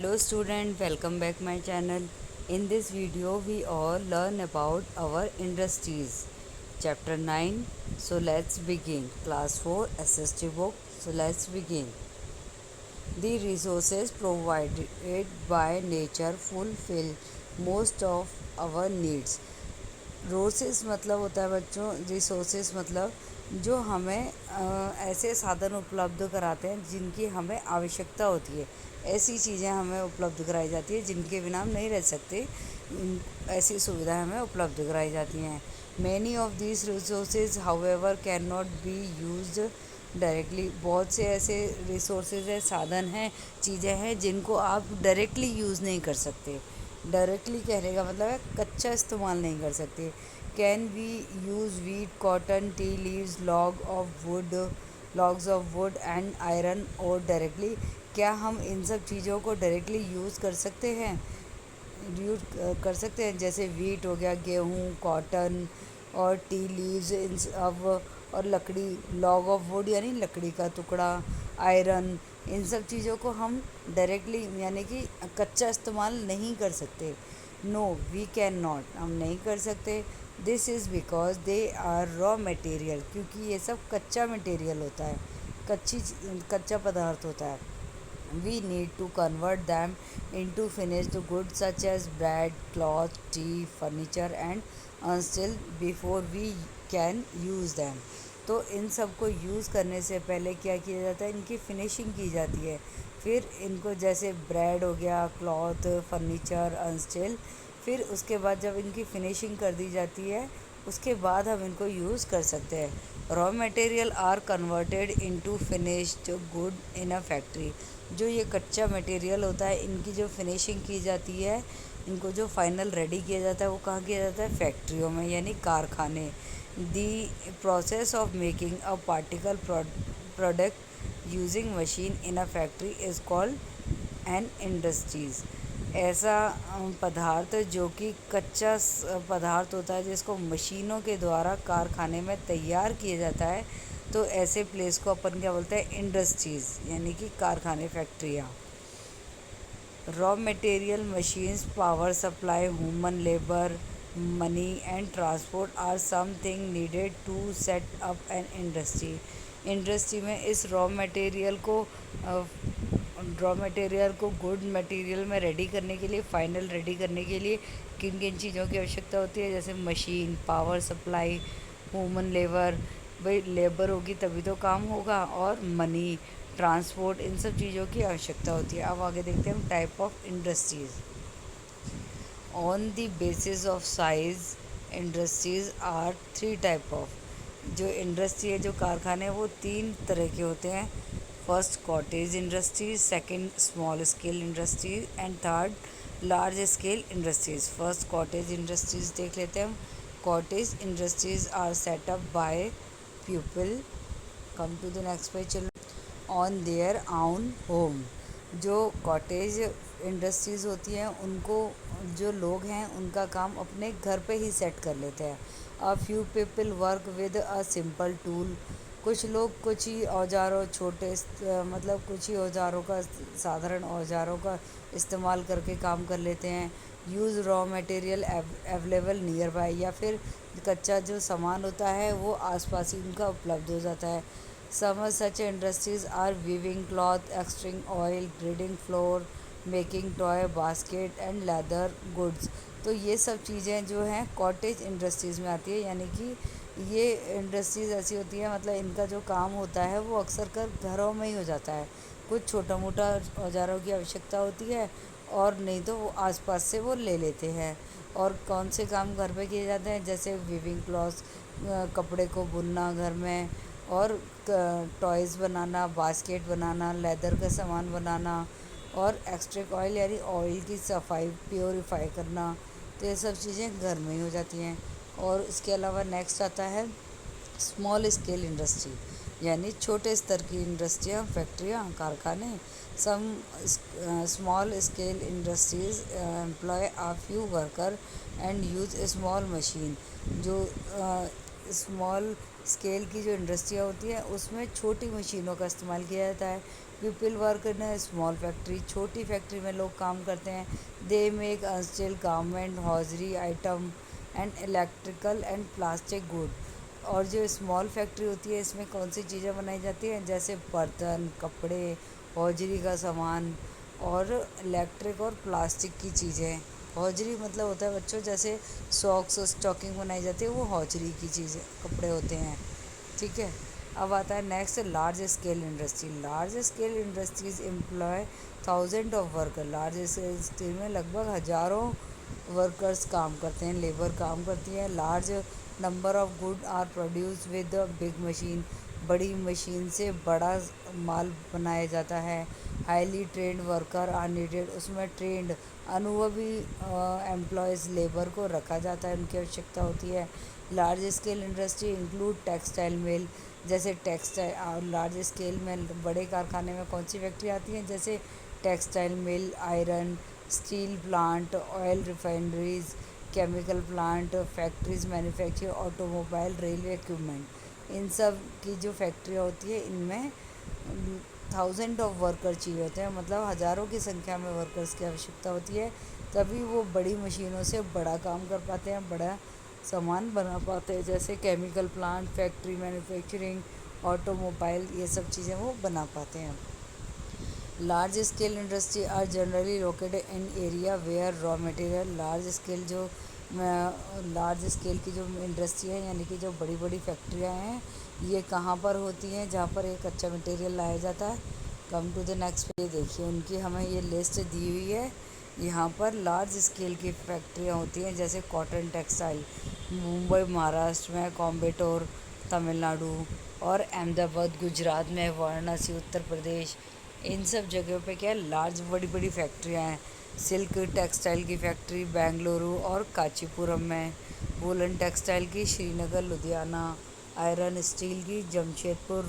Hello student, welcome back my channel. In this video we all learn about our industries. Chapter 9. So let's begin. Class 4 SST book. So let's begin. The resources provided by nature fulfill most of our needs. रोसेस मतलब होता है बच्चों, resources मतलब जो हमें ऐसे साधन उपलब्ध कराते हैं जिनकी हमें आवश्यकता होती है। ऐसी चीज़ें हमें उपलब्ध कराई जाती है जिनके बिना हम नहीं रह सकते। ऐसी सुविधाएं हमें उपलब्ध कराई जाती हैं। Many of these resources however can not be used directly. बहुत से ऐसे रिसोर्सेज है, साधन हैं, चीज़ें हैं जिनको आप डायरेक्टली यूज़ नहीं कर सकते। डायरेक्टली कहने का मतलब है कच्चा इस्तेमाल नहीं कर सकते। Can we use wheat, cotton, tea leaves, logs of wood and iron और डायरेक्टली। क्या हम इन सब चीज़ों को डायरेक्टली यूज़ कर सकते हैं? यूज कर सकते हैं, जैसे वीट हो गया, गेहूँ, कॉटन और टी लीव्स इन सब, और लकड़ी, लॉग ऑफ वुड यानी लकड़ी का टुकड़ा, आयरन, इन सब चीज़ों को हम डायरेक्टली यानी कि कच्चा इस्तेमाल नहीं कर सकते। नो वी कैन नॉट, हम नहीं कर सकते। This is because they are raw material, क्योंकि ये सब कच्चा मटेरियल होता है, कच्चा पदार्थ होता है। We need to convert them into finished goods such as bread, cloth, tea, furniture and steel before we can use them. तो इन सब को यूज़ करने से पहले क्या किया जाता है, इनकी फिनिशिंग की जाती है। फिर इनको जैसे ब्रेड हो गया, क्लॉथ, फर्नीचर, अनस्टिल, फिर उसके बाद जब इनकी फिनिशिंग कर दी जाती है उसके बाद हम इनको यूज़ कर सकते हैं। Raw material are converted into finished good in a factory. जो ये कच्चा मटेरियल होता है, इनकी जो फिनिशिंग की जाती है, इनको जो फाइनल रेडी किया जाता है वो कहाँ किया जाता है? फैक्ट्रियों में यानी कारखाने। The process of making a particle product using machine in a factory is called an industries. ऐसा पदार्थ जो कि कच्चा पदार्थ होता है जिसको मशीनों के द्वारा कारखाने में तैयार किया जाता है, तो ऐसे प्लेस को अपन क्या बोलते हैं? इंडस्ट्रीज़ यानी कि कारखाने, फैक्ट्रियाँ। Raw material, machines, power supply, human labour, money and transport are something needed to set up an industry. Industry में इस रॉ मटेरियल को गुड मटेरियल में रेडी करने के लिए, फाइनल रेडी करने के लिए किन किन चीज़ों की आवश्यकता होती है? जैसे machine, power supply, human labour, भाई लेबर होगी तभी तो काम होगा, और मनी, ट्रांसपोर्ट, इन सब चीज़ों की आवश्यकता होती है। अब आगे देखते हैं हम type of industries. On the basis of size, industries are three type of. जो इंडस्ट्री है, जो कारखाने हैं, वो तीन तरह के होते हैं। First cottage industries, second small scale industries and third large scale industries. First cottage industries देख लेते हैं हम। Cottage industries are set up by people, come to the next page, चलो, ऑन देयर आउन होम। जो कॉटेज इंडस्ट्रीज़ होती हैं उनको जो लोग हैं उनका काम अपने घर पे ही सेट कर लेते हैं। A few people work with a simple tool. कुछ लोग कुछ ही औजारों, मतलब कुछ ही औजारों का, साधारण औजारों का इस्तेमाल करके काम कर लेते हैं। Use raw material available near by, या फिर कच्चा जो सामान होता है वो आसपास ही उनका उपलब्ध हो जाता है। Some such industries are weaving cloth, extracting oil, grading flour, making toy, basket and leather goods. तो ये सब चीज़ें जो हैं कॉटेज इंडस्ट्रीज़ में आती है, यानी कि ये इंडस्ट्रीज़ ऐसी होती है, मतलब इनका जो काम होता है वो अक्सर कर घरों में ही हो जाता है। कुछ छोटा मोटा औजारों की आवश्यकता होती है और नहीं तो वो आसपास से वो ले लेते हैं। और कौन से काम घर पे किए जाते हैं? जैसे वीविंग क्लॉथ्स, कपड़े को बुनना घर में, और टॉयज़ बनाना, बास्केट बनाना, लेदर का सामान बनाना, और एक्सट्रिक ऑयल यानी ऑयल की सफाई, प्योरीफाई करना। तो ये सब चीज़ें घर में ही हो जाती हैं। और इसके अलावा नेक्स्ट आता है स्मॉल स्केल इंडस्ट्री, यानी छोटे स्तर की इंडस्ट्रियाँ, फैक्ट्रियाँ, कारखाने। Some small scale industries employ a few worker and use a small machine. जो स्मॉल स्केल की जो इंडस्ट्रियाँ होती हैं उसमें छोटी मशीनों का इस्तेमाल किया जाता है। People work in a small factory, छोटी फैक्ट्री में लोग काम करते हैं। They make unstitched garment, hosiery item and electrical and plastic good. और जो स्मॉल फैक्ट्री होती है इसमें कौन सी चीज़ें बनाई जाती हैं, जैसे बर्तन, कपड़े, हौजरी का सामान और इलेक्ट्रिक और प्लास्टिक की चीज़ें। हौजरी मतलब होता है बच्चों, जैसे सॉक्स और स्टॉकिंग बनाई जाती है, वो हौजरी की चीज़ें कपड़े होते हैं। ठीक है। अब आता है next, large scale industry. Large scale industries employ thousand of worker. Large scale में लगभग हज़ारों वर्कर्स काम करते हैं, लेबर काम करती है। Large number of good are produce with big machine. बड़ी मशीन से बड़ा माल बनाया जाता है। Highly trained worker are needed. उसमें ट्रेंड अनुभवी एम्प्लॉयज़ लेबर को रखा जाता है, उनकी आवश्यकता होती है। Large scale industry include textile mill. जैसे टेक्सटाइल लार्ज स्केल में बड़े कारखाने में कौन सी फैक्ट्री आती हैं, जैसे textile mill, iron, steel plant, oil refineries, chemical plant, factories manufacture automobile, railway equipment. इन सब की जो फैक्ट्रियाँ होती है इनमें थाउजेंड ऑफ वर्कर चाहिए होते हैं, मतलब हज़ारों की संख्या में वर्कर्स की आवश्यकता होती है, तभी वो बड़ी मशीनों से बड़ा काम कर पाते हैं, बड़ा सामान बना पाते हैं। जैसे chemical plant, factory manufacturing, automobile, ये सब चीज़ें वो बना पाते हैं। Large scale industry are generally located in area where raw material. Large scale की जो इंडस्ट्री है, यानी कि जो बड़ी बड़ी फैक्ट्रियाँ हैं, ये कहाँ पर होती हैं, जहाँ पर एक कच्चा मटेरियल लाया जाता है। कम टू द नेक्स्ट पे देखिए, उनकी हमें ये लिस्ट दी हुई है। यहाँ पर लार्ज स्केल की फैक्ट्रियाँ होती हैं, जैसे कॉटन टेक्सटाइल मुंबई महाराष्ट्र में, कोयम्बटूर तमिलनाडु और अहमदाबाद गुजरात में, वाराणसी उत्तर प्रदेश, इन सब जगहों पे क्या है, लार्ज बड़ी बड़ी फैक्ट्रियाँ हैं। सिल्क टेक्सटाइल की फैक्ट्री बेंगलुरु और कांचीपुरम में, वूलन टेक्सटाइल की श्रीनगर लुधियाना, आयरन स्टील की जमशेदपुर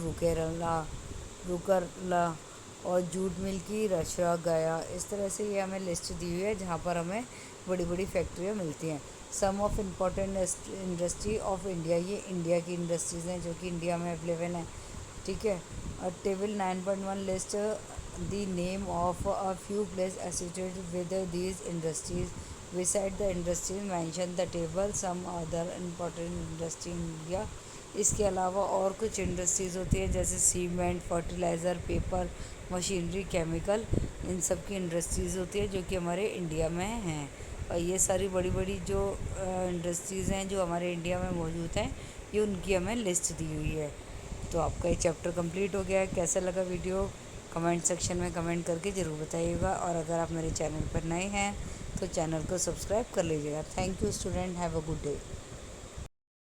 रुकरला और जूट मिल की रशा गया। इस तरह से ये हमें लिस्ट दी हुई है जहाँ पर हमें बड़ी बड़ी फैक्ट्रियाँ मिलती हैं। Some of important industry of India, ये इंडिया की इंडस्ट्रीज़ हैं जो कि इंडिया में अवेलेबल हैं। ठीक है। और table 9.1 list the name of a few place associated with these industries. Beside the industries mention the table some other important industry in India. इसके अलावा और कुछ इंडस्ट्रीज़ होती है, जैसे cement, fertiliser, paper, machinery, chemical, इन सब की इंडस्ट्रीज़ होती है जो कि हमारे इंडिया में हैं। और ये सारी बड़ी बड़ी जो इंडस्ट्रीज़ हैं जो हमारे इंडिया में मौजूद हैं, ये उनकी हमें लिस्ट दी हुई है। तो आपका ये चैप्टर कंप्लीट हो गया है। कैसा लगा वीडियो, कमेंट सेक्शन में कमेंट करके ज़रूर बताइएगा। और अगर आप मेरे चैनल पर नए हैं तो चैनल को सब्सक्राइब कर लीजिएगा। Thank you student, have a good day.